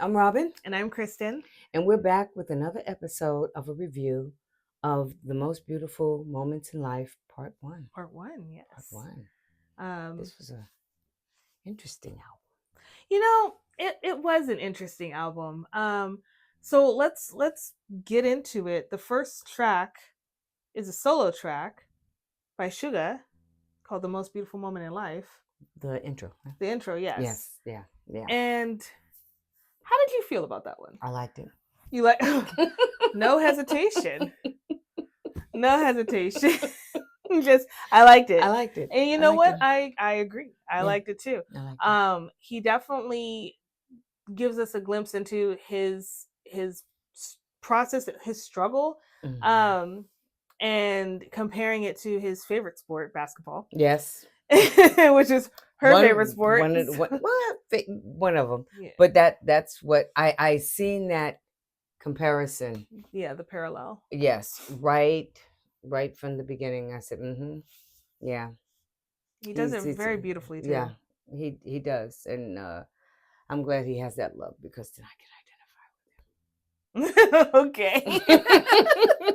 I'm Robin, And I'm Kristen. and we're back with another episode of a review of The Most Beautiful Moments in Life, Part 1. Part one, Part yes. 1. Um, This was a interesting album. it was an interesting album. So let's get into it. The first track is a solo track by Suga called "The Most Beautiful Moment in Life." The intro. Huh? The intro, yes. Yes, yeah. And how did you feel about that one? I liked it. You like no hesitation. No hesitation. Just I liked I it. liked it. And you I know liked what? it. I agree. I Yeah, liked it too. I liked it. He definitely gives us a glimpse into his process, his struggle, Mhm. um, and comparing it to his favorite sport, basketball, Yes. which is her favorite One, sport. one, of- one, well, one of them. Yeah, But that's what I seen that comparison. yeah, the parallel. Yes, right from the beginning. I said, yeah, He does he's, it he's very beautifully yeah, too. he does, and I'm glad he has that love because then Okay. I can identify with him.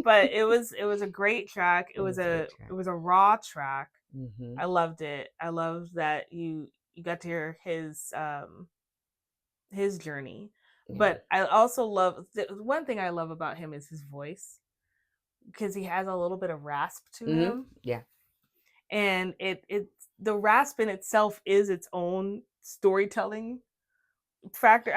But it was a great track. It It was was a a great it track. was a raw track. Mm-hmm. I loved it. I loved that you got to hear his journey. Yeah. But I also love the one thing I love about him is his voice because he has a little bit of rasp to Mm-hmm. him, Yeah. and it the rasp in itself is its own storytelling factor.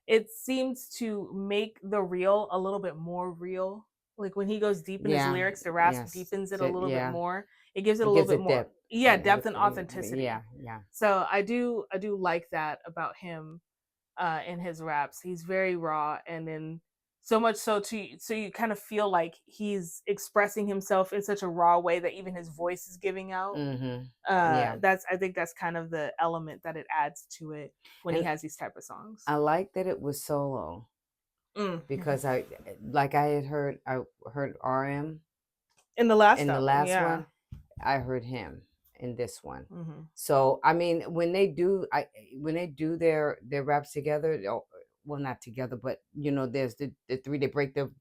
It seems to make the real a little bit more real. Like when he goes deep in his Yeah. lyrics, the rasp Yes. deepens it a So, little bit yeah. more. It gives it a It little gives bit it more, depth. yeah, depth and Yeah. authenticity. Yeah. So I do like that about him in his raps. He's very raw, and then so much so you kind of feel like he's expressing himself in such a raw way that even his voice is giving out. Mm-hmm. Yeah. That's I think that's kind of the element that it adds to it when he And has these type of songs. I like that it was solo Mm-hmm. because I heard RM In the last in the album, last yeah. one. I heard him in this one. Mm-hmm. So I mean, when they do their raps together, well, not together, but there's the three. They break the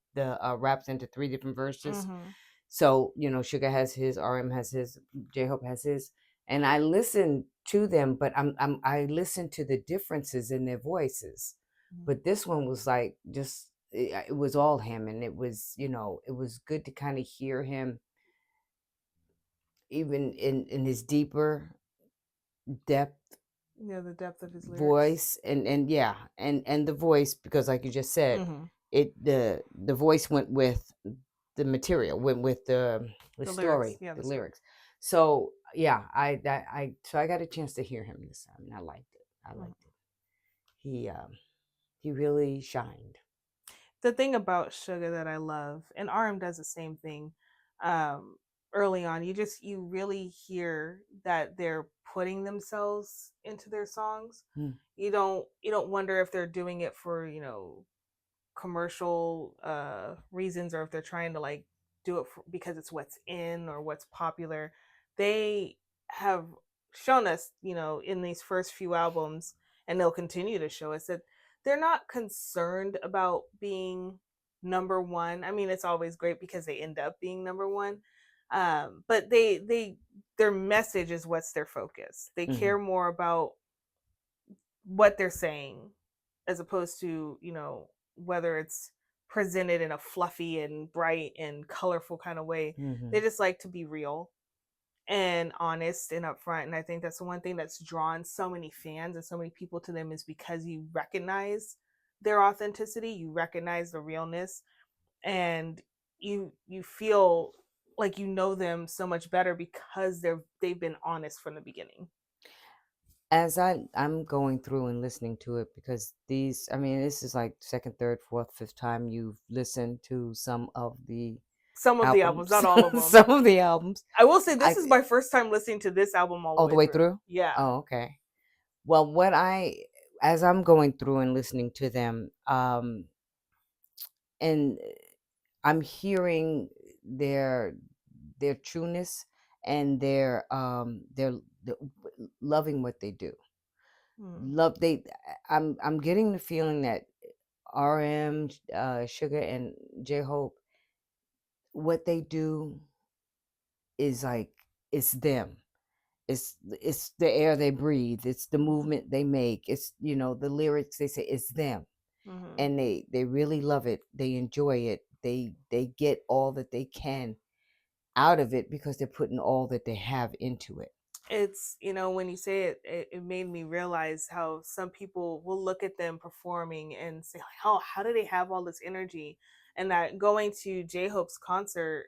raps into three different verses. Mm-hmm. So Sugar has his, RM has his, J Hope has his, and I listen to them, but I listen to the differences in their voices. But this one was like just it was all him, and it was good to kind of hear him even in his deeper depth Yeah, the depth of his lyrics. voice, and yeah, and the voice, because like you just said, Mm-hmm. the voice went with the material, went with the The lyrics, story, yeah, the the story. lyrics. So yeah, I got a chance to hear him this time, and I liked it. I Mhm. liked it. He really shined. The thing about Sugar that I love, and RM does the same thing. Um, Early on, you really hear that they're putting themselves into their songs. Hmm. You don't wonder if they're doing it for commercial reasons, or if they're trying to like do it because it's what's in or what's popular. They have shown us, in these first few albums, and they'll continue to show us that they're not concerned about being number one. I mean, it's always great because they end up being number one. But their message is what's their focus. They Hmm. care more about what they're saying as opposed to whether it's presented in a fluffy and bright and colorful kind of way. They Hmm. just like to be real and honest and upfront, and I think that's the one thing that's drawn so many fans and so many people to them, is because you recognize their authenticity, you recognize the realness, and you feel like you know them so much better because they've been honest from the beginning. As I'm going through and listening to it, because I mean, this is like second, third, fourth, fifth time you've listened to some of the Some of the albums, albums, not all of them. some of the albums. I will say this I is my first time listening to this album all the All the way way through. through. Yeah. Oh, okay. Well, as I'm going through and listening to them, and I'm hearing their their trueness, and their loving what they do. Mm. love they. I'm getting the feeling that RM, Sugar, and J Hope, what they do is like it's them. It's the air they breathe. It's the movement they make. It's the lyrics they say. It's them, Hmm. and they really love it. They enjoy it. They get all that they can out of it because they're putting all that they have into it. It's, when you say it, it made me realize how some people will look at them performing and say, like, how do they have all this energy? And that going to J Hope's concert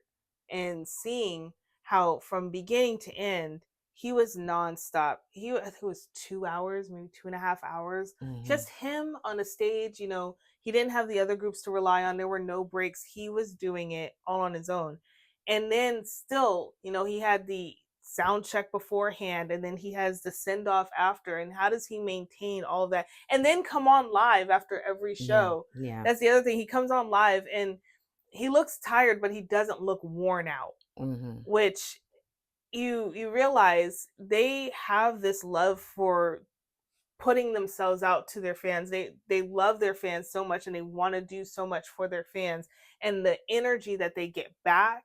and seeing how from beginning to end he was nonstop. I think it was 2 hours, maybe 2.5 hours, Hmm. just him on a stage. He didn't have the other groups to rely on. There were no breaks. He was doing it all on his own. And then still, he had the sound check beforehand, and then he has the send off after. And how does he maintain all that and then come on live after every Yeah, show? yeah. That's the other thing. He comes on live and he looks tired, but he doesn't look worn out, Hmm. which you realize they have this love for putting themselves out to their fans. They love their fans so much, and they want to do so much for their fans, and the energy that they get back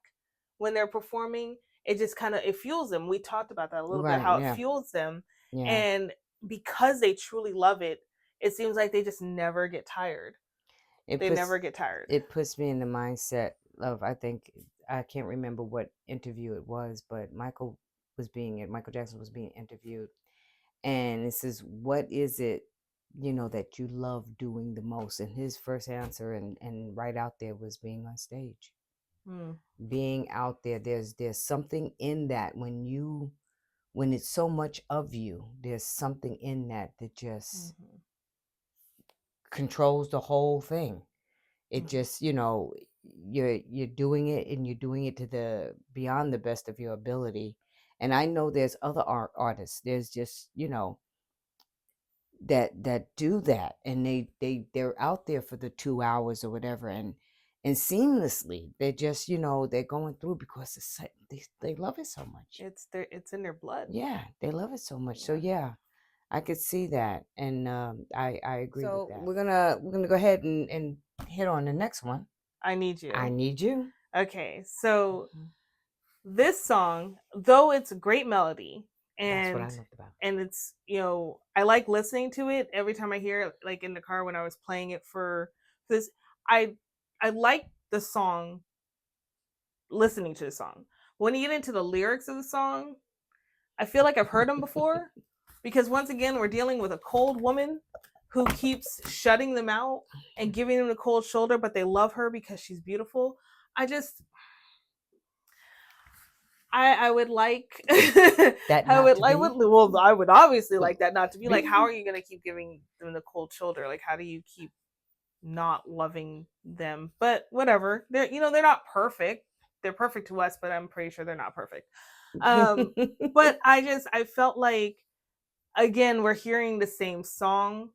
when they're performing, it just kind of it fuels them. We talked about that a little bit, Right. how it Yeah. fuels them. Yeah. And because they truly love it, it seems like they just never get tired. It They puts never get tired. it puts me in the mindset of, I think, I can't remember what interview it was, but Michael Jackson was being interviewed, and it says, what is it that you love doing the most? And his first answer, and right out there, was being on stage. Mm. Being out there, there's something in that when it's so much of you, there's something in that just Mm-hmm. controls the whole thing. It Mm-hmm. just, you're doing it, and you're doing it to the beyond the best of your ability. And I know there's other artists, there's just, that do that, and they're out there for the 2 hours or whatever, and seamlessly they're just, they're going through because they love it so much. It's in their blood. Yeah, they love it so much. So Yeah. yeah, I could see that, and I agree with So that. We're gonna go ahead and hit on the next one. I need I you. need you. Okay, so Mhm. this song, though it's a great melody, That's what I and loved about it's, I like listening to it every time I hear it, like in the car when I was playing it for this. I like the song, listening to the song. When you get into the lyrics of the song, I feel like I've heard them before, because once again we're dealing with a cold woman who keeps shutting them out and giving them the cold shoulder, but they love her because she's beautiful. I just I would like that not to be. I would obviously like that not to be. Like, how are you gonna keep giving them the cold shoulder? Like, how do you keep not loving them? But whatever. They're not perfect. They're perfect to us, but I'm pretty sure they're not perfect. But I felt like, again, we're hearing the same song,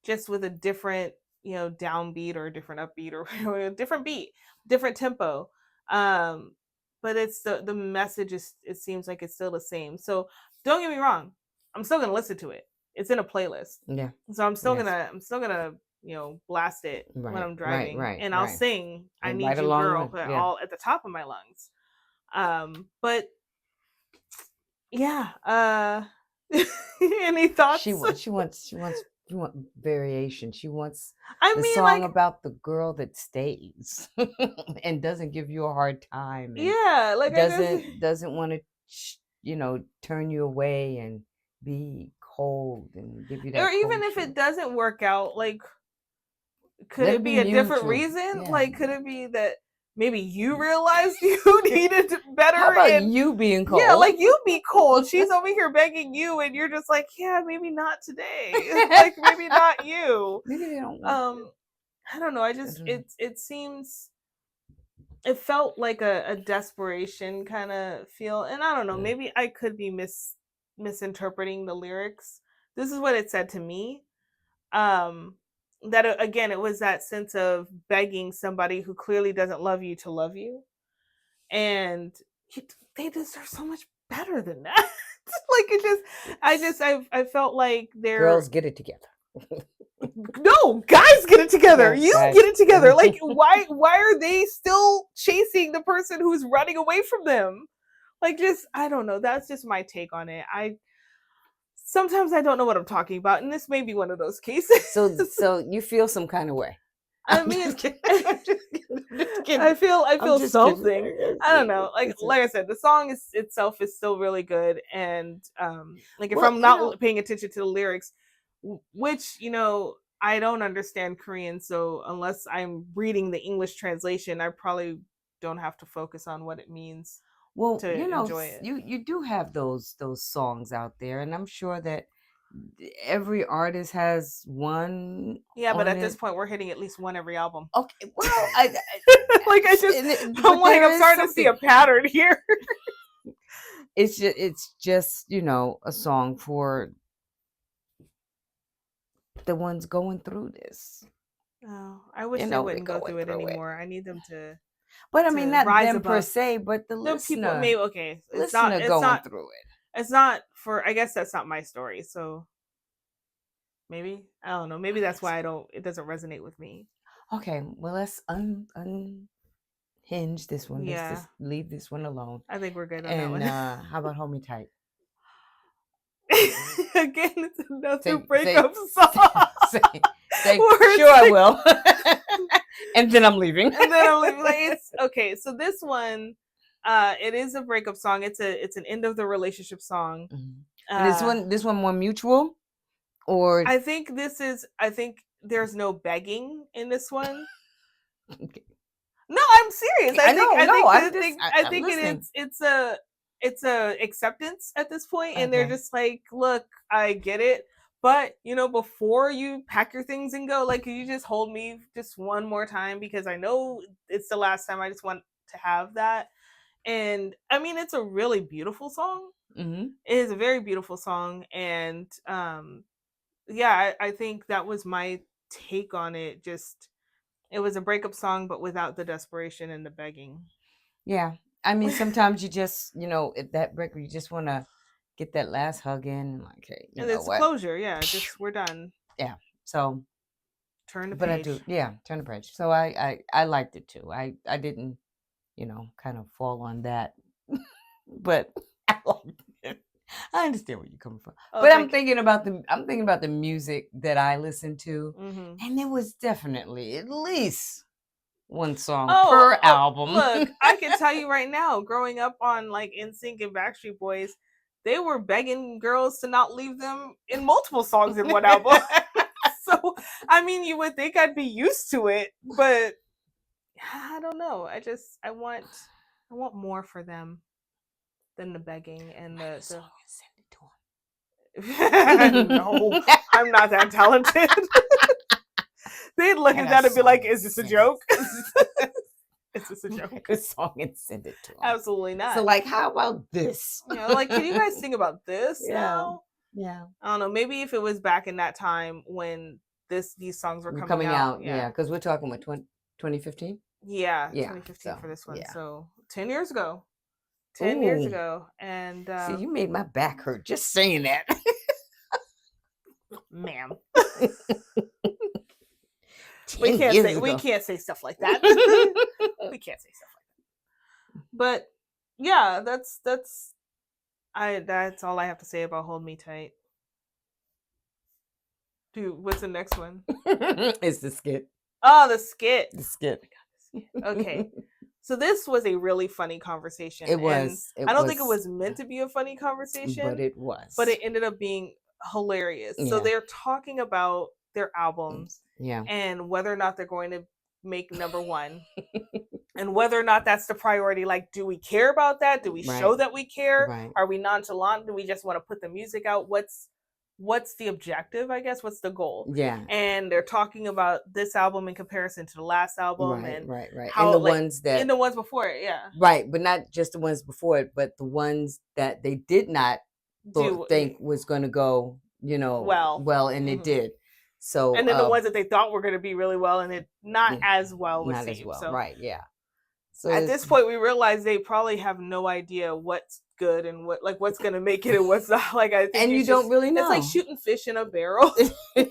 just with a different, downbeat or a different upbeat or a different beat, different tempo. Um, but it's the message is, it seems like it's still the same. So don't get me wrong, I'm still gonna listen to it. It's in a playlist, Yeah. so Yes. I'm still gonna blast it when Right. I'm Right. driving, Right. and I'll Right. sing "I And Need right You, along Girl" with, yeah. all at the top of my lungs. But yeah, any She thoughts? wants. She wants. She wants variation. She wants I the mean, song like, about the girl that stays and doesn't give you a hard time, and yeah, like I just, doesn't want to, turn you away and be cold and give you or that even cold if shoulder. it doesn't work out, like, could Let it it be be a different mutual. reason? Yeah. Like, could it be that maybe you realized you needed How better, about and you being yeah, cold? like, you be cold. She's over here begging you, and you're just like, yeah, maybe not today. Like, maybe not you. Maybe they don't want to. Um, I don't know. I don't know. It seems, it felt like a desperation kind of feel, and I don't know, Mm. maybe I could be misinterpreting the lyrics. This is what it said to me. um that, again, it was that sense of begging somebody who clearly doesn't love you to love you, and they deserve so much better than that. Like I felt like they're Girls, get it together. no, guys get it together. Yeah, You guys. get it together. Like why are they still chasing the person who's running away from them? Like just I don't know. That's just my take on it. Sometimes I don't know what I'm talking about, and this may be one of those cases. So you feel some kind of way. I I'm mean, just kidding. I'm just kidding. I feel I'm just something. kidding. I don't know. Like I said, the song itself is still really good, and like if Well, I'm not paying attention to the lyrics, which I don't understand Korean, so unless I'm reading the English translation, I probably don't have to focus on what it means. Well, to enjoy it. you do have those songs out there, and I'm sure that every artist has one. Yeah, but on at this it. point, we're hitting at least one every album. Okay, well, like I'm starting to see a pattern here. It's just a song for the ones going through this. Oh, I wish they wouldn't go through it anymore. I need them to. But I mean, not them per se, but the listener. People, maybe okay. It's listener not going through it. It's not for. I guess that's not my story. So maybe I don't know. Maybe that's why it doesn't resonate with me. Okay, well let's unhinge this one. Yeah. Let's just leave this one alone. I think we're good on and, that one. How about Hold Me Tight? Again, it's another breakup song. Sure, I will. And then I'm leaving. Like, it's okay. So this one, it is a breakup song. It's an end of the relationship song. Mm-hmm. This one more mutual, or I think there's no begging in this one. Okay. No, I'm serious. I think it's a acceptance at this point, and they're just like, look, I get it, but before you pack your things and go, like, can you just hold me just one more time, because I know it's the last time. I just want to have that. And I mean, it's a really beautiful song. Mm-hmm. It is a very beautiful song, and yeah, I think that was my take on it. Just it was a breakup song, but without the desperation and the begging. Yeah. I mean, sometimes you just, at that breakup, you just want to get that last hug in, and like, hey, and it's closure. Yeah, just we're done. Yeah. So turn the page. But I do, yeah, turn the page. So I liked it too. I didn't, kind of fall on that, but I liked it. I understand where you're coming from, but I'm thinking about the music that I listen to, and there was definitely at least one song per album. Look, I can tell you right now, growing up on like NSYNC and Backstreet Boys, they were begging girls to not leave them in multiple songs in one album. So, I mean, you would think I'd be used to it, but I don't know. I want more for them than the begging and the song and send it to them. No, I'm not that talented. They'd look at that and be like, "Is this a joke? Is this a joke?" A song and send it to them. Absolutely not. So, like, how about this? Like, can you guys think about this now? Yeah. I don't know. Maybe if it was back in that time when these songs were coming out. Yeah, because we're talking about 2015. Yeah, 2015 for this one. Yeah. So 10 years ago. 10 years ago. And see, you made my back hurt just saying that. Ma'am. We can't say stuff like that. We can't say stuff like that. But yeah, that's all I have to say about Hold Me Tight. Dude, what's the next one? It's the skit. Oh, the skit. The skit. Okay. So this was a really funny conversation. It was. I don't think it was meant to be a funny conversation. But it was. But it ended up being hilarious. Yeah. So they're talking about their albums. Yeah. And whether or not they're going to make number one. And whether or not that's the priority. Like, do we care about that? Do we show that we care? Right. Are we nonchalant? Do we just want to put the music out? What's the objective, I guess? What's the goal? Yeah. And they're talking about this album in comparison to the last album. Right. How, and the ones before it, yeah. Right, but not just the ones before it, but the ones that they did not think was going to go, well, and it did. So, and then the ones that they thought were going to be really well, and it not as well received. Not as well, so. Right, yeah. So at this point, we realize they probably have no idea what's good and what's gonna make it and what's not. Like I think and you it's don't just really it's like know. shooting fish in a barrel.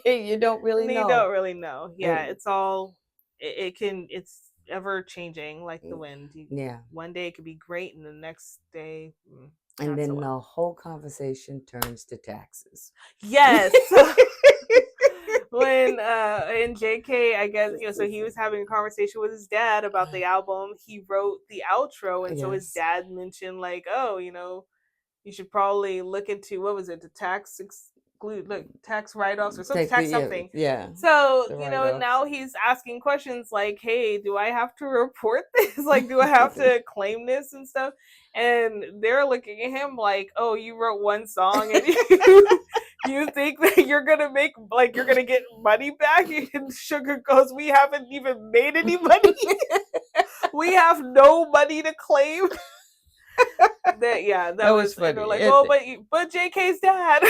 You don't really And you know. don't really know. Yeah, And- it's all it's ever changing like the wind. yeah. One day it could be great, and the next day, And not so then well. the whole conversation turns to taxes. Yes. When in JK, I guess so he was having a conversation with his dad about the album. He wrote the outro, and so his Yes. dad mentioned like, oh, you should probably look into what was it, the tax write-offs or Take tax the- something. Yeah. So, the write-offs. now he's asking questions like, hey, do I have to report this? Like, do I have to claim this and stuff? And they're looking at him like, oh, you wrote one song and you think that you're gonna get money back? And Sugar goes, we haven't even made any money. We have no money to claim. That was funny. And they're like, well, but JK's dad.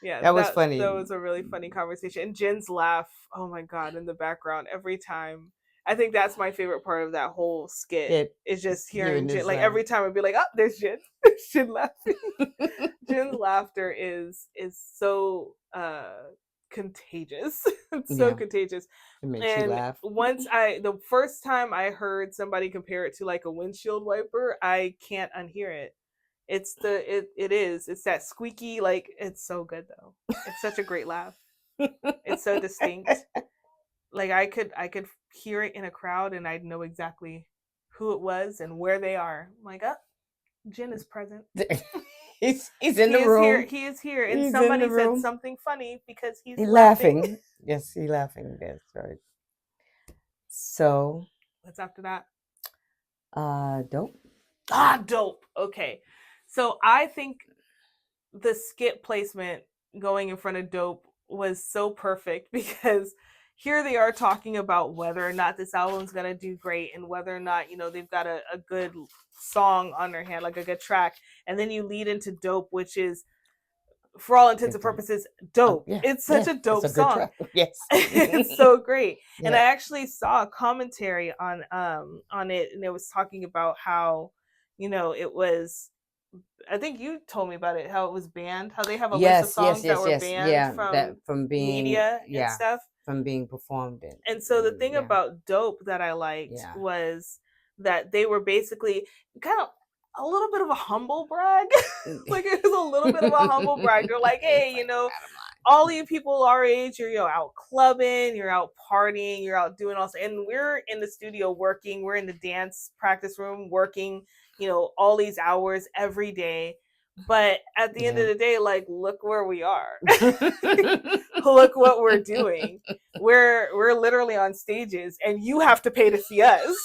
Yeah, that was funny. That was a really funny conversation. And Jin's laugh, oh my god, in the background every time. I think that's my favorite part of that whole skit. Is just hearing Jin. Like every time I'd be like, oh, there's Jin. Jin laughing. Jin's laughter is so contagious. It's so contagious. It makes and you laugh. The first time I heard somebody compare it to like a windshield wiper, I can't unhear it. It's that squeaky, like, it's so good though. It's such a great laugh. It's so distinct. Like I could hear it in a crowd and I'd know exactly who it was and where they are. I'm like, oh, Jin is present. He's in the room. He is here. And somebody said something funny because he's laughing. Yes, he's laughing. That's right. So what's after that? Dope. Dope. Okay. So I think the skit placement going in front of Dope was so perfect because here they are talking about whether or not this album's gonna do great and whether or not, they've got a good song on their hand, like a good track. And then you lead into Dope, which is, for all intents and purposes, dope. It's such a dope song. Yes. It's so great. Yeah. And I actually saw a commentary on it, and it was talking about how, it was, I think you told me about it, how it was banned, how they have a list of songs that were banned from being media and stuff. From being performed in. And so the thing about Dope that I liked was that they were basically kind of a little bit of a humble brag. Like it was a little bit of a humble brag. They're like, hey, all you people our age, you're out clubbing, you're out partying, you're out doing all, and we're in the studio working, we're in the dance practice room working, all these hours every day. But at the end of the day, like, look where we are. Look what we're doing. We're literally on stages, and you have to pay to see us.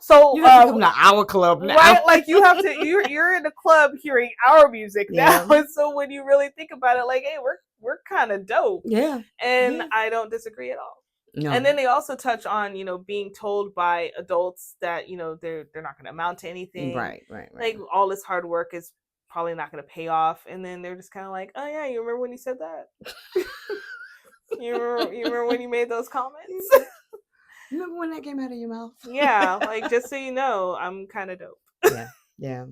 So you have to come to our club now. Right? Like you have to. You're in the club hearing our music now. And so when you really think about it, like, hey, we're kind of dope. Yeah. And I don't disagree at all. No. And then they also touch on, being told by adults that, they're not going to amount to anything. Right. Like all this hard work is probably not going to pay off. And then they're just kind of like, oh yeah, you remember when you said that? you remember when you made those comments? Remember when that came out of your mouth? Yeah, like just so you know, I'm kind of dope. Yeah.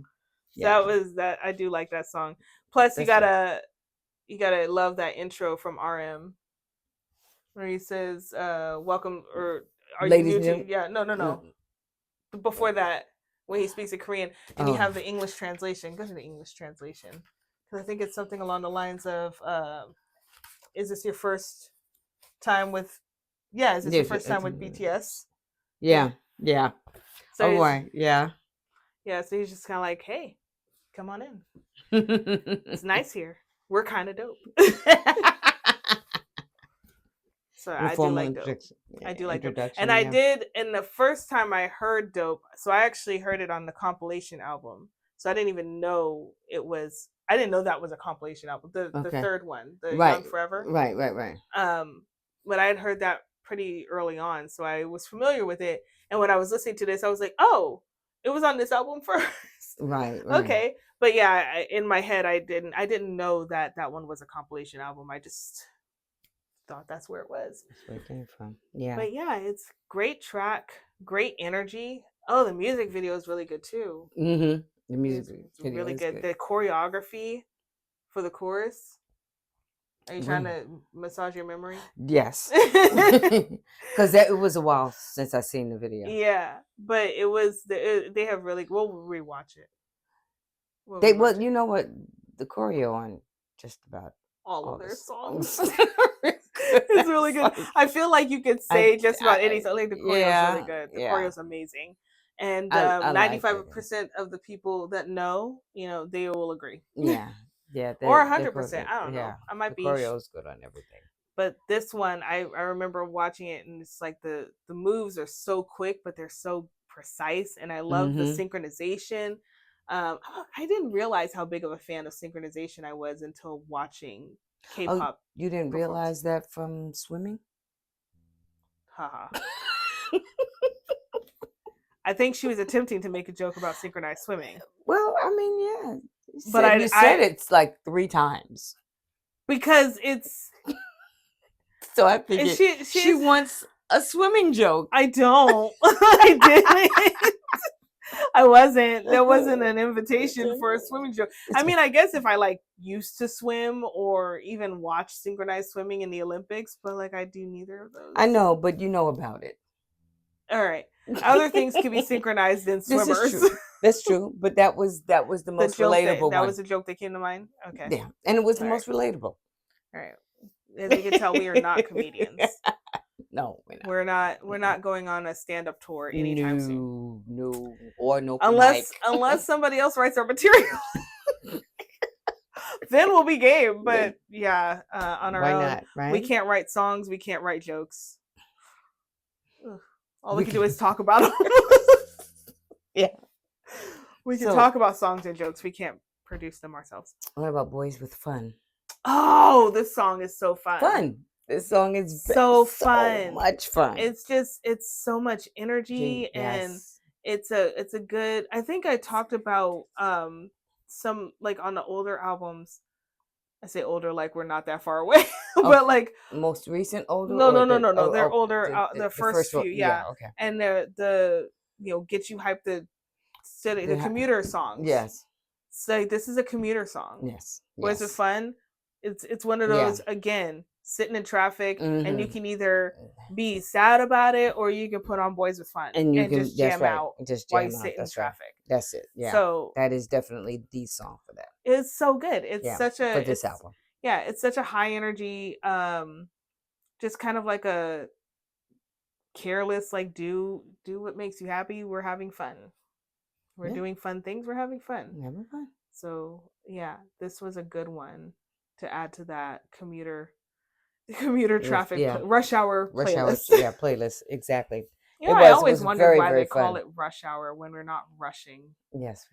So that was that. I do like that song. Plus, you gotta love that intro from RM, where he says, "Welcome," or "Are Ladies you new to?" Yeah, no. Before that, when he speaks in Korean, and you have the English translation. Go to the English translation, because I think it's something along the lines of, "Is this your first time with?" Yeah, is this your first time with BTS? Yeah. So yeah. Yeah, so he's just kind of like, hey, come on in. It's nice here. We're kind of dope. So I do like Dope. I do like Dope. And I did, and the first time I heard Dope, so I actually heard it on the compilation album. So I didn't even know I didn't know that was a compilation album. The third one, the Young Forever. Right. But I had heard that pretty early on, so I was familiar with it. And when I was listening to this, I was like, oh, it was on this album first. Right. Okay. But yeah, in my head, I didn't know that one was a compilation album. I just thought that's where it was. That's where it came from. Yeah. But yeah, it's great track, great energy. Oh, the music video is really good too. Mm-hmm. The It's, music it's video really is good. good. The choreography for the chorus. Are you trying Really? to massage your memory? Yes. Because it was a while since I seen the video. Yeah, but it was they have really. We'll rewatch it. Well, you know what? The choreo on just about all all of the their songs. songs. It's really good. I feel like you could say just about any song. Like the choreo is really good. The choreo is amazing, and I like 95% of the people that know, they will agree. Yeah, yeah, Or 100%. I don't know. yeah, I might the be. choreo is good on everything. But this one, I remember watching it, and it's like the moves are so quick, but they're so precise, and I love the synchronization. I didn't realize how big of a fan of synchronization I was until watching K-pop. You didn't realize that from swimming? Haha. I think she was attempting to make a joke about synchronized swimming. Well, I mean, yeah. But You said it's like 3 times. Because it's... So I figured she wants a swimming joke. I don't. I didn't. I wasn't. There wasn't an invitation for a swimming joke. I mean, I guess if I like used to swim or even watch synchronized swimming in the Olympics, but like I do neither of those. I know, but you know about it. All right. Other things can be synchronized than swimmers. This is true. That's true. But that was the most relatable one. That was a joke that came to mind. Okay. Yeah, and it was the most relatable. All right. As you can tell, we are not comedians. No, we're not. We're not going on a stand-up tour anytime soon. No, or no. Unless somebody else writes our material, then we'll be game. But yeah, on our own, not, right? We can't write songs. We can't write jokes. Ugh. All we can do is talk about them. Yeah, we can talk about songs and jokes. We can't produce them ourselves. What about Boys with Fun? Oh, this song is so fun. This song is so fun. So much fun. It's so much energy, and it's a good. I think I talked about some like on the older albums. I say older like we're not that far away, but like most recent older. No. They're older. The first few, yeah. Okay. And the get you hyped the commuter songs. Yes. So this is a commuter song. Yes. Boys with Fun. It's one of those again, sitting in traffic, and you can either be sad about it or you can put on Boys with Fun and you can just jam out while you sit in traffic. Right. That's it. Yeah. So that is definitely the song for that. It's so good. It's such a for this album. Yeah, it's such a high energy, just kind of like a careless, like do what makes you happy. We're having fun. We're doing fun things. We're having fun. Having fun. So yeah, this was a good one to add to that commuter traffic rush hour playlist. Playlist, exactly. I always wonder why they call it rush hour when we're not rushing. Yes.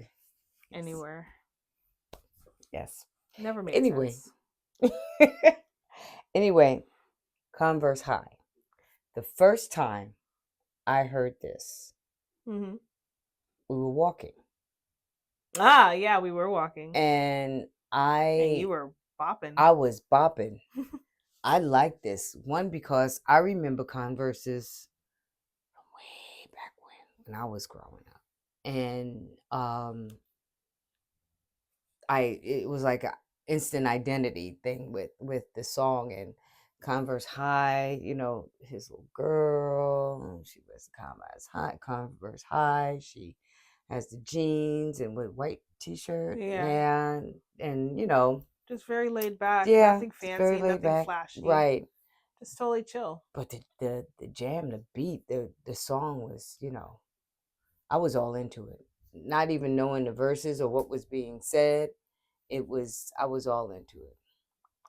Anywhere. Yes. Never made sense. Anyway, Converse High. The first time I heard this, we were walking. Ah, yeah, we were walking. And you were bopping. I was bopping. I like this one because I remember Converse's from way back when I was growing up, and it was like an instant identity thing with the song. And Converse High, his little girl, she wears the Converse High. She has the jeans and with white t-shirt. Yeah. And just very laid back. Yeah. Nothing fancy, nothing flashy. Right. Just totally chill. But the jam, the beat, the song was, I was all into it. Not even knowing the verses or what was being said. I was all into it.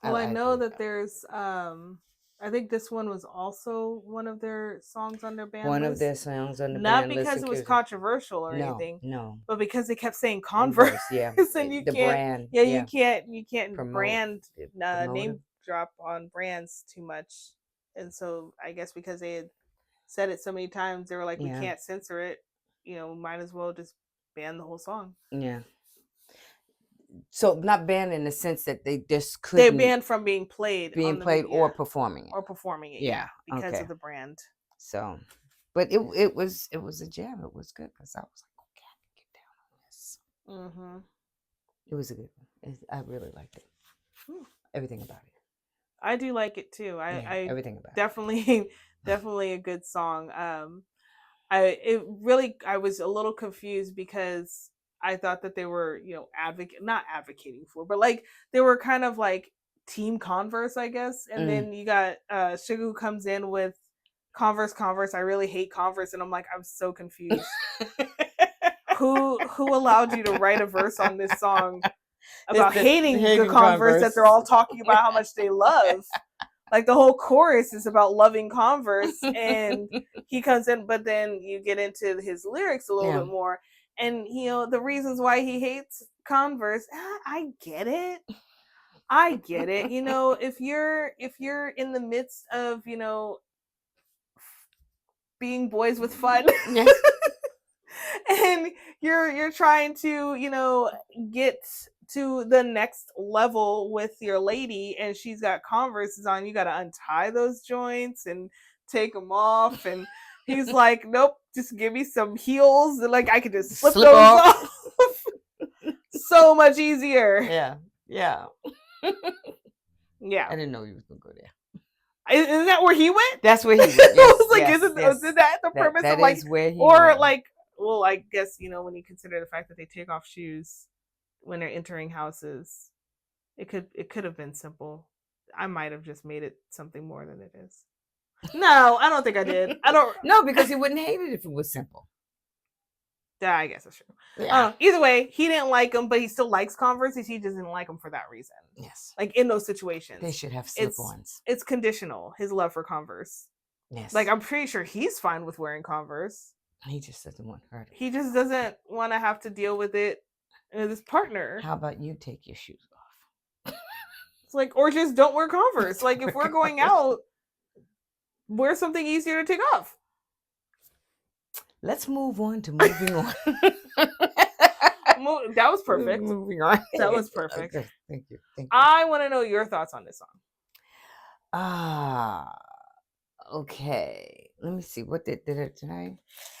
Well, I know that there's I think this one was also one of their songs on their band list. Of their songs on the Not band list. Not because it was controversial or anything. No. But because they kept saying Converse. Yeah. And you the can't, brand. Yeah, you can't promote, name drop on brands too much. And so I guess because they had said it so many times, they were like, we can't censor it. Might as well just ban the whole song. Yeah. so not banned in the sense that they just They're couldn't banned from being played being on the played media or performing it. or performing it, Yeah. because Okay. of the brand. So, but it was a jam. It was good because I was like, okay, I can get down on this. Mm-hmm. It was a good one. I really liked it. Everything about it. I do like it too. I everything about definitely definitely a good song. I was a little confused because I thought that they were, not advocating for, but like they were kind of like team Converse, I guess. And then you got Suga who comes in with Converse. I really hate Converse, and I'm like, I'm so confused. Who allowed you to write a verse on this song about hating the Converse that they're all talking about how much they love? Like the whole chorus is about loving Converse, and he comes in, but then you get into his lyrics a little bit more, and the reasons why he hates Converse. I get it. If you're in the midst of being boys with fun, and you're trying to get to the next level with your lady, and she's got Converses on, you got to untie those joints and take them off, and he's like, nope, just give me some heels, like I could just slip those off. So much easier. Yeah. Yeah. I didn't know he was gonna go there. Isn't that where he went? That's where he went. Yes, I was like, isn't that the premise of like, where he or went. like, well, I guess when you consider the fact that they take off shoes when they're entering houses, it could have been simple. I might have just made it something more than it is. No, I don't think I did. I don't. No, because he wouldn't hate it if it was simple. Yeah, I guess that's true. Yeah. Either way, he didn't like them, but he still likes Converse. He just didn't like them for that reason. Yes. Like in those situations, they should have slip-ons. It's conditional. His love for Converse. Yes. Like I'm pretty sure he's fine with wearing Converse. He just doesn't want her. He just doesn't want to have to deal with it with his partner. How about you take your shoes off? It's like, or just don't wear Converse. Like if we're going out, wear something easier to take off. Let's move on to moving on. That was perfect. Moving on. That was perfect. Okay. Thank you. I want to know your thoughts on this song. Okay. Let me see. What did I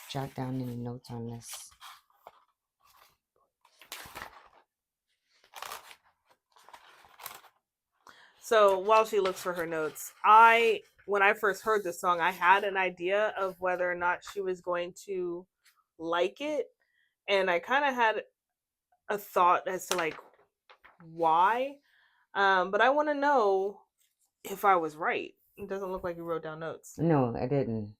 jot down any notes on this? So while she looks for her notes, when I first heard this song, I had an idea of whether or not she was going to like it, and I kind of had a thought as to like why, but I want to know if I was right. It doesn't look like you wrote down notes. No, I didn't.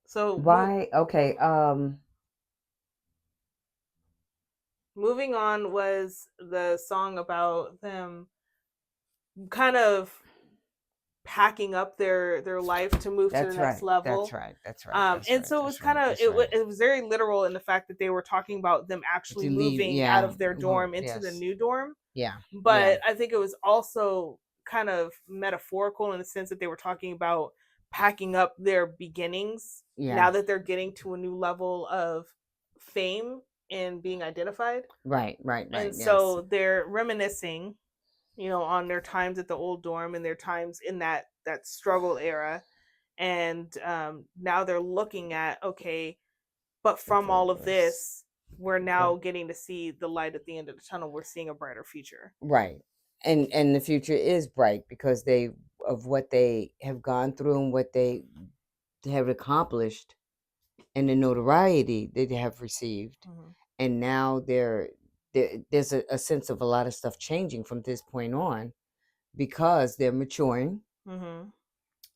So why? Okay. Moving On was the song about them kind of packing up their life to move to the next level. That's right. And so it was kind of it was very literal in the fact that they were talking about them actually moving out of their dorm into the new dorm. Yeah. But I think it was also kind of metaphorical in the sense that they were talking about packing up their beginnings now that they're getting to a new level of fame and being identified. Right. And so they're reminiscing, on their times at the old dorm and their times in that struggle era. And now they're looking at, okay, but from all of this, we're now getting to see the light at the end of the tunnel. We're seeing a brighter future. Right. And the future is bright because of what they have gone through and what they have accomplished and the notoriety they have received. Mm-hmm. And now there's a sense of a lot of stuff changing from this point on because they're maturing. Mm-hmm.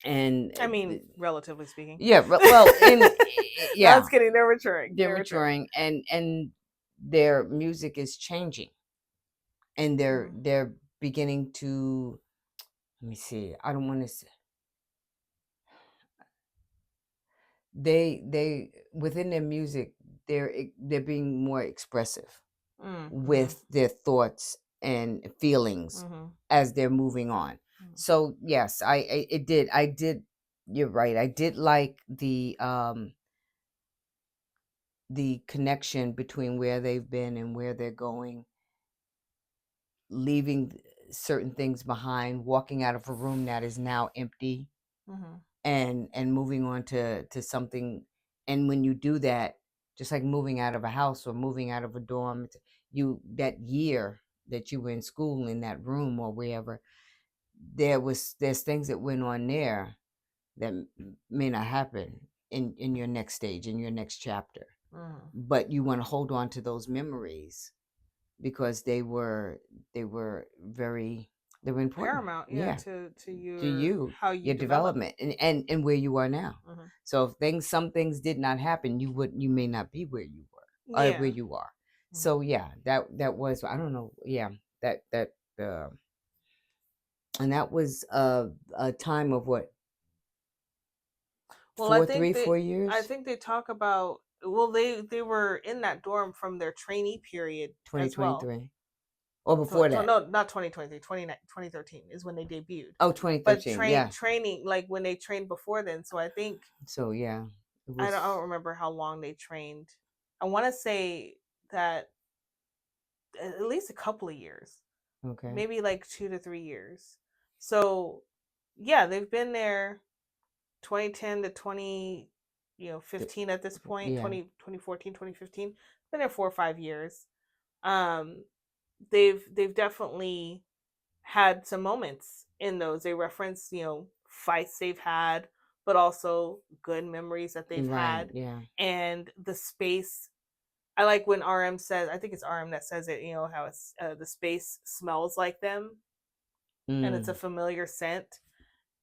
And I mean, relatively speaking. Yeah. Well, I was kidding. They're maturing. They're maturing, and their music is changing, and they're beginning to. Let me see. I don't want to say. They within their music, they're being more expressive with their thoughts and feelings as they're moving on. So yes, I did. You're right. I did like the connection between where they've been and where they're going, leaving certain things behind, walking out of a room that is now empty, and moving on to something. And when you do that, just like moving out of a house or moving out of a dorm, that year that you were in school in that room or wherever, there's things that went on there that may not happen in your next stage, in your next chapter. But you want to hold on to those memories because they were important, paramount, yeah, to to you, how you your develop. development, and where you are now. So if some things did not happen, you may not be where you were or where Yeah. you are. So yeah, that was, I don't know, yeah, that and that was a time of what, Well, I 4 think they years, talk about, well, they were in that dorm from their trainee period as well. 2023, or before that. No, not 2023, 2013 is when they debuted. Oh, But 2013, yeah. training, like when they trained before then. So I think, So yeah, it I was, don't remember how long they trained. I want to say that at least a couple of years, okay. maybe like 2 to 3 years. So yeah, they've been there 2010 to 2015 at this point, Yeah. 2014, 2015. Been there 4 or 5 years. Um, they've definitely had some moments in those. They reference, fights they've had, but also good memories that they've Right, had. yeah. And the space. I like when RM says, I think it's RM that says it, how it's the space smells like them, and it's a familiar scent.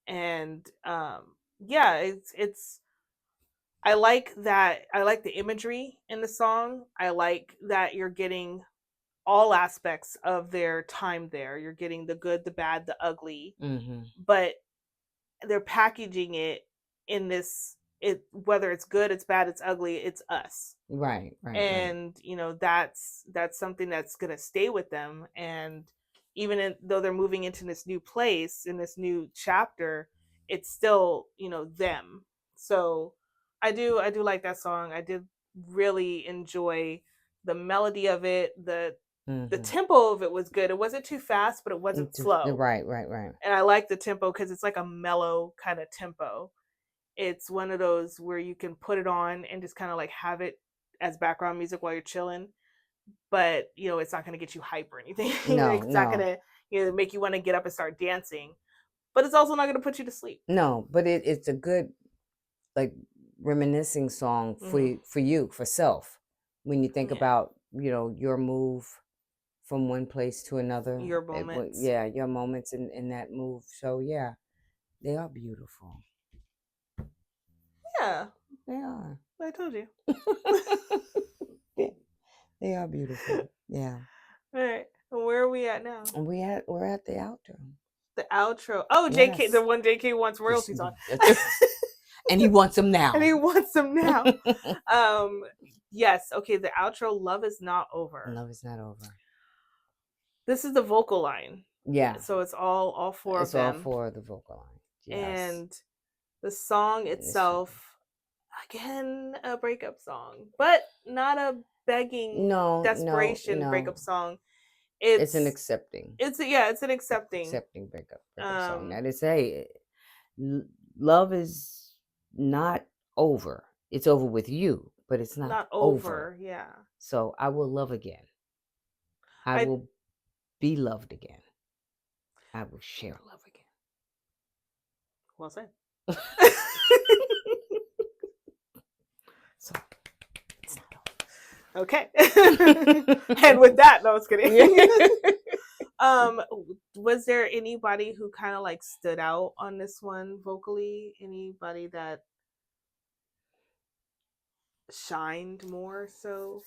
And yeah, it's I like that. I like the imagery in the song. I like that you're getting all aspects of their time there. You're getting the good, the bad, the ugly, but they're packaging it in this, whether it's good, it's bad, it's ugly, it's us. Right. And that's something that's going to stay with them. And even though they're moving into this new place, in this new chapter, it's still them. So I do like that song. I did really enjoy the melody of it. The tempo of it was good. It wasn't too fast, but it wasn't slow. Right. And I like the tempo because it's like a mellow kind of tempo. It's one of those where you can put it on and just kind of like have it as background music while you're chilling, but it's not going to get you hype or anything. No, it's not going to make you want to get up and start dancing, but it's also not going to put you to sleep. No, but it's a good, like, reminiscing song for you, for self, when you think about your move from one place to another, your moments. Your moments in that move. So yeah, they are beautiful. Yeah, they are. I told you. They are beautiful. Yeah. All right. Where are we at now? We're at the outro. The outro. Oh, yes. JK, the one JK wants royalties on. And he wants them now. Yes. Okay. The outro. Love is not over. Love is not over. This is the vocal line. Yeah. So it's all four of them. It's all four of the vocal line. Yes. And the song itself, again, a breakup song, but not a begging, desperation breakup song. It's an accepting. It's an accepting breakup song. That is, hey, love is not over. It's over with you, but it's not over. Yeah. So I will love again. I will be loved again. I will share love again. Well said. So it's not over. Okay. And with that, no, I was kidding. Was there anybody who kind of like stood out on this one vocally? Anybody that shined more so?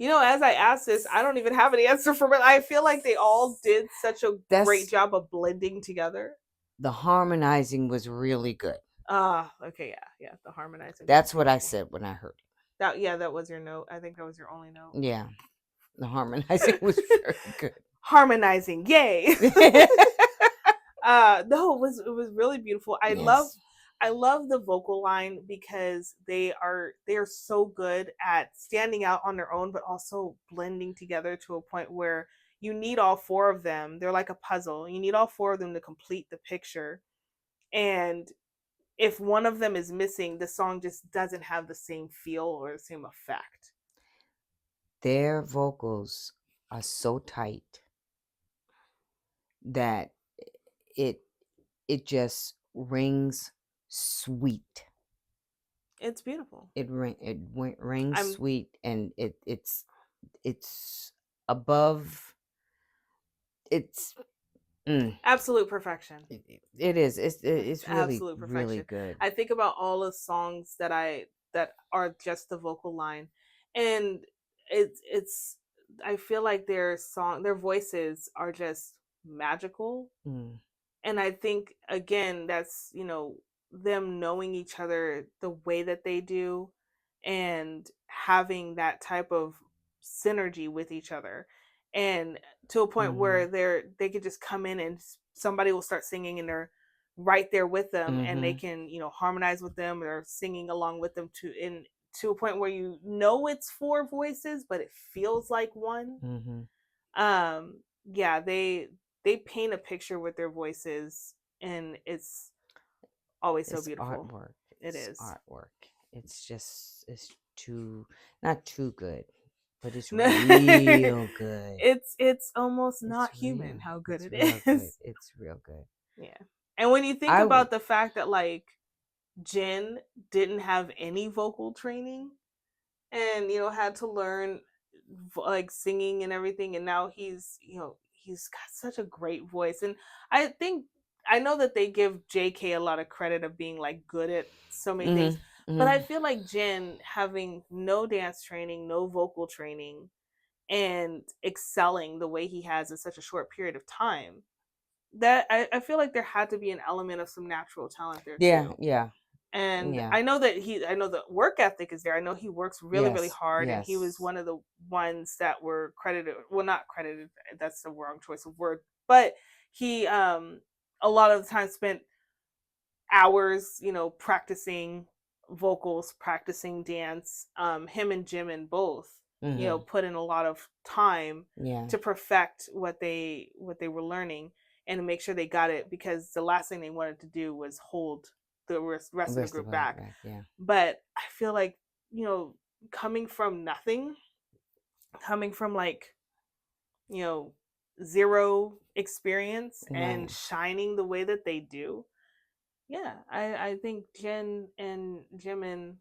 As I asked this, I don't even have any answer for it. I feel like they all did such a great job of blending together. The harmonizing was really good. Okay, yeah, the harmonizing. That's what I said when I heard it. That was your note. I think that was your only note. Yeah, the harmonizing was very good. Harmonizing, yay! No, it was really beautiful. I I love the vocal line because they are so good at standing out on their own, but also blending together to a point where you need all four of them. They're like a puzzle. You need all four of them to complete the picture. And if one of them is missing, the song just doesn't have the same feel or the same effect. Their vocals are so tight that it just rings sweet. It's beautiful. Rings I'm sweet, and it's above. It's absolute perfection. it is. It's really Absolute really perfection. good. I think about all the songs that are just the vocal line, and it's I feel like their voices are just magical. Mm, And I think again that's, them knowing each other the way that they do and having that type of synergy with each other, and to a point where mhm, they could just come in and somebody will start singing and they're right there with them, and they mhm, can, harmonize with them or singing along with them to a point where it's four voices but it feels like one. mhm. Yeah, they paint a picture with their voices, and it's always so It's beautiful. artwork. It It's is. artwork. It's too not too good, but it's it's real good. it's almost It's not human real. how good It's it real good. is. It's real good. Yeah. And when you think I would. about the fact that like Jin didn't have any vocal training and had to learn like singing and everything, and now he's got such a great voice. And I know that they give JK a lot of credit of being like good at so many things, Mhm, but I mhm. feel like Jin having no dance training, no vocal training, and excelling the way he has in such a short period of time, that I feel like there had to be an element of some natural talent there Yeah, too. yeah, And yeah. I know the work ethic is there. I know he works really, really Yes, hard, and he was yes. one of the ones that were credited. Well, not credited. That's the wrong choice of word. But he, a lot of the time spent hours, practicing vocals, practicing dance. Him and Jimin both, Mhm. put in a lot of time Yeah. to perfect what they were learning and to make sure they got it, because the last thing they wanted to do was hold the rest of the Rest of group us back. back. Yeah. But I feel like, you know, coming from nothing, coming from like, you know, zero experience and Right. shining the way that they do, yeah, I think Jen and Jimin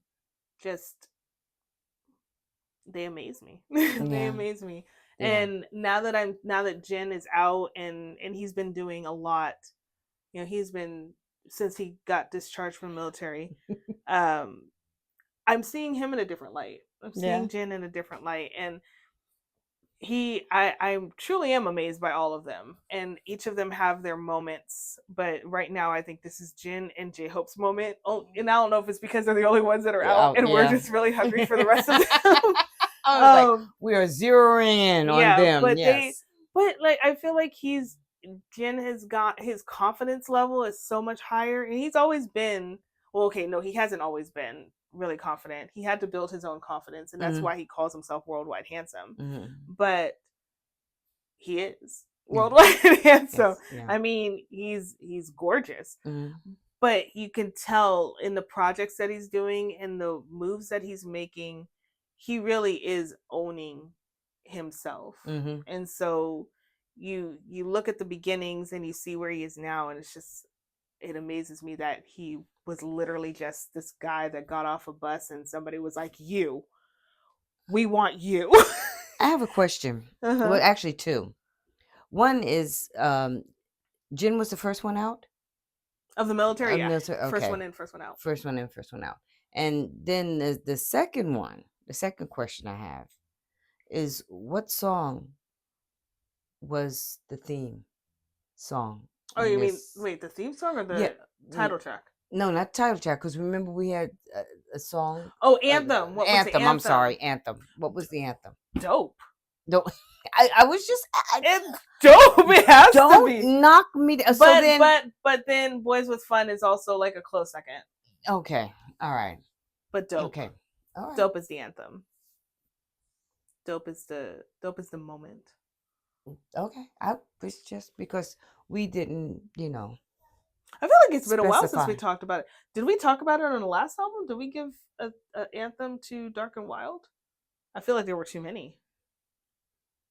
just they amaze me. They Yeah. amaze me. Yeah. And now that Jen is out and he's been doing a lot, he's been since he got discharged from the military, um, I'm seeing him in a different light. I'm Yeah. seeing Jen in a different light. And I truly am amazed by all of them, and each of them have their moments, but right now I think this is Jin and J-Hope's moment. Oh, and I don't know if it's because they're the only ones that are out Oh, and we're yeah. just really hungry for the rest of them. I was like, um we are zeroing in on yeah, them. Yes. but like I feel like Jin has got his confidence level is so much higher, and he's always been, well, okay, no, he hasn't always been really confident. He had to build his own confidence, and that's Hmm. why he calls himself worldwide handsome. Hmm. But he is Yeah. worldwide handsome. Yes. Yeah. I mean, he's gorgeous, Hmm. but you can tell in the projects that he's doing and the moves that he's making, he really is owning himself. Hmm. And so you look at the beginnings and you see where he is now, and it amazes me that he was literally just this guy that got off a bus and somebody was like, we want you. I have a question. Uh-huh. Well, actually, two. One is, Jin was the first one out Of the military, of the yeah. military. First Okay, one in, first one out. first one in, first one out. And then the second one, the second question I have is, what song was the theme song Oh, on you mean this? wait, the theme song or Yeah, the title track? no, not title track. Because remember we had a song, Oh, Anthem. What was the anthem. I'm anthem? sorry, anthem. What was the anthem? Dope. Don't. I was just. It's dope. It has to Don't be. knock me down. So But then, but then Boys with Fun is also like a close second. okay, all right, But dope. okay, all right. Dope is the anthem. Dope is the moment. Okay, I was just because we didn't, I feel like it's been a while since Specify. we talked about it. Did we talk about it on the last album? Did we give a anthem to Dark and Wild? I feel like there were too many.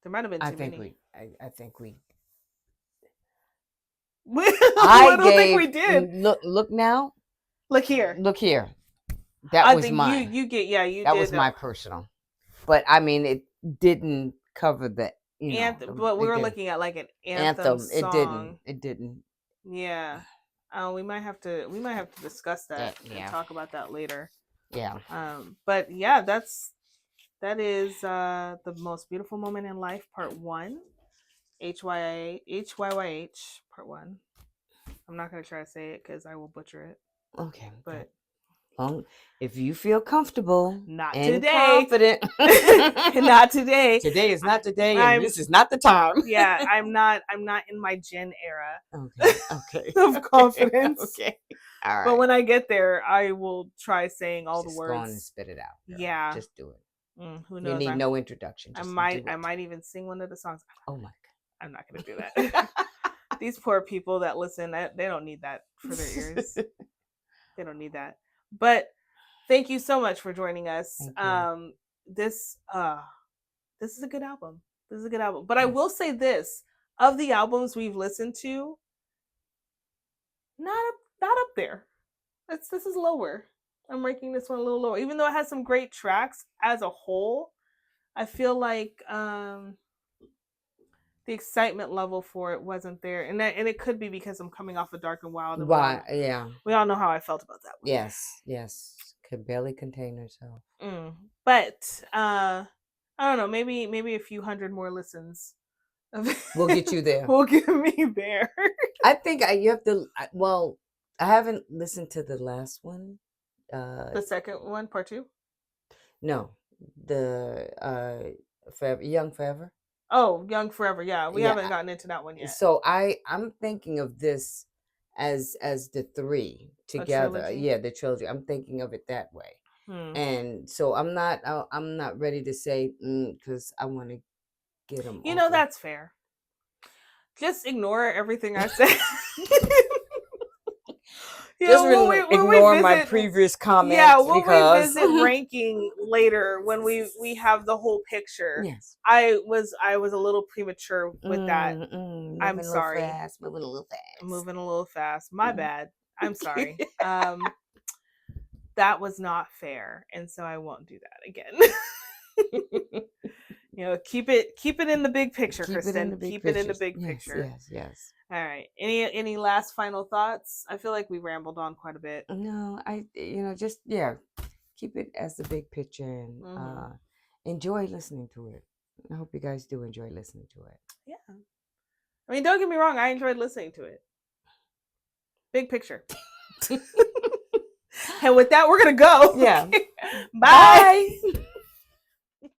There might have been too many. I think we. I don't think we did. Look now. Look here. Look here. That I was think mine. you get you. That did was my personal, but I mean, it didn't cover the anthem. But we were looking at like an anthem song. It didn't. Yeah. We might have to discuss that and talk about that later. Yeah. But yeah, that is the most beautiful moment in life, part 1. HYYH part 1. I'm not gonna try to say it because I will butcher it. Okay. But if you feel comfortable, not and today, confident, not today. Today is not the day, and this is not the time. Yeah, I'm not in my Jen era. Okay. Of confidence. Okay. All right. But when I get there, I will try saying all the words. Go on and spit it out. Girl. Yeah. Just do it. Who knows? You need no introduction. I might even sing one of the songs. Oh my God. I'm not gonna do that. These poor people that listen, they don't need that for their ears. They don't need that. But thank you so much for joining us. This is a good album. But I will say this: of the albums we've listened to, not up there. This is lower. I'm ranking this one a little lower, even though it has some great tracks as a whole. I feel like the excitement level for it wasn't there, and it could be because I'm coming off of Dark and Wild. Right? Yeah. We all know how I felt about that one. Yes. Could barely contain herself. But I don't know. Maybe a few hundred more listens. We'll get you there. Will get me there. I think you have to. Well, I haven't listened to the last one. The second one, part 2. No, the Young Forever. Oh, Young Forever. Yeah, we haven't gotten into that one yet. So I'm thinking of this as the 3 together. Yeah, the trilogy. I'm thinking of it that way. And so I'm not ready to say because I want to get them. That's fair. Just ignore everything I said. Ignore my previous comments. Yeah, we'll revisit ranking later when we have the whole picture. Yes, I was a little premature with that. I'm sorry. Moving a little fast. My bad. I'm sorry. That was not fair, and so I won't do that again. Keep it in the big picture, Kristen. Keep it in the big picture. Yes. All right. Any last final thoughts? I feel like we rambled on quite a bit. No, just keep it as the big picture and enjoy listening to it. I hope you guys do enjoy listening to it. Yeah. I mean, don't get me wrong. I enjoyed listening to it. Big picture. And with that, we're gonna go. Yeah. Bye.